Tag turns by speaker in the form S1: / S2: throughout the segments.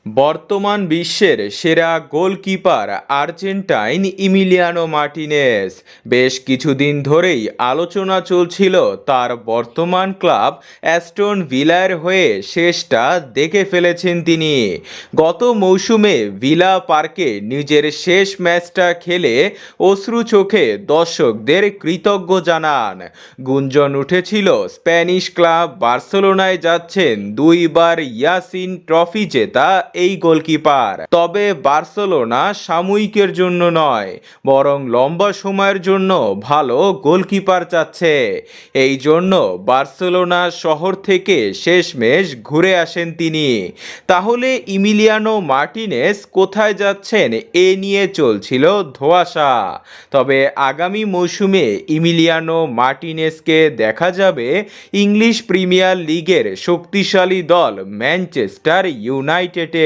S1: বর্তমান বিশ্বের সেরা গোলকিপার আর্জেন্টাইন ইমিলিয়ানো মার্টিনেজ। বেশ কিছুদিন ধরেই আলোচনা চলছিল তার বর্তমান ক্লাব অ্যাস্টন ভিলার হয়ে শেষটা দেখে ফেলেছেন তিনি। গত মৌসুমে ভিলা পার্কে নিজের শেষ ম্যাচটা খেলে অশ্রু চোখে দর্শকদের কৃতজ্ঞ জানান। গুঞ্জন উঠেছিল স্প্যানিশ ক্লাব বার্সেলোনায় যাচ্ছেন দুইবার ইয়াসিন ট্রফি জেতা এই গোলকিপার। তবে বার্সেলোনা সাময়িকের জন্য নয়, বরং লম্বা সময়ের জন্য ভালো গোলকিপার চাচ্ছে। এই জন্য বার্সেলোনা শহর থেকে শেষমেশ ঘুরে আসেন তিনি। তাহলে ইমিলিয়ানো মার্টিনেজ কোথায় যাচ্ছেন এ নিয়ে চলছিল ধোঁয়াশা। তবে আগামী মৌসুমে ইমিলিয়ানো মার্টিনেজকে দেখা যাবে ইংলিশ প্রিমিয়ার লিগের শক্তিশালী দল ম্যানচেস্টার ইউনাইটেডে।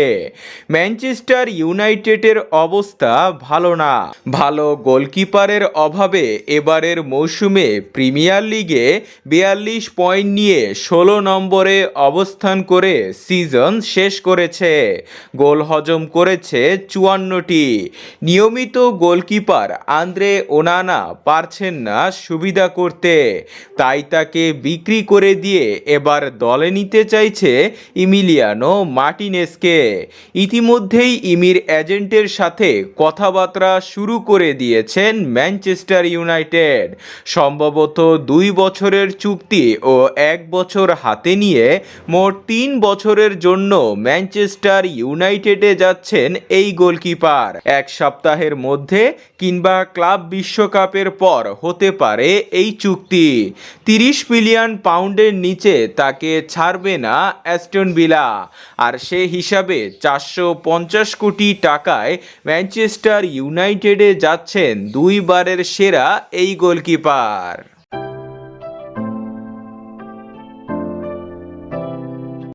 S1: ম্যানচেস্টার ইউনাইটেডের অবস্থা ভালো না। ভালো গোলকিপারের অভাবে এবারের মৌসুমে প্রিমিয়ার লিগে 42 পয়েন্ট নিয়ে 16 নম্বরে অবস্থান করে সিজন শেষ করেছে। গোল হজম করেছে 54টি। নিয়মিত গোলকিপার আন্দ্রে ওনানা পারছেন না সুবিধা করতে, তাই তাকে বিক্রি করে দিয়ে এবার দলে নিতে চাইছে ইমিলিয়ানো মার্টিনেজকে। ইতিমধ্যেই ইমির এজেন্টের সাথে কথাবার্তা শুরু করে দিয়েছেন ম্যানচেস্টার ইউনাইটেড। সম্ভবত 2 বছরের চুক্তি ও 1 বছর হাতে নিয়ে মোট 3 বছরের জন্য ম্যানচেস্টার ইউনাইটেডে যাচ্ছেন এই গোলকিপার। 1 সপ্তাহের মধ্যে কিংবা ক্লাব বিশ্বকাপের পর হতে পারে এই চুক্তি। 30 মিলিয়ন পাউন্ডের নিচে তাকে ছাড়বে না অ্যাস্টন ভিলা। আর সে হিসাবে 450 কোটি টাকায় ম্যানচেস্টার ইউনাইটেডে যাচ্ছেন দুইবারের সেরা এই গোলকিপার।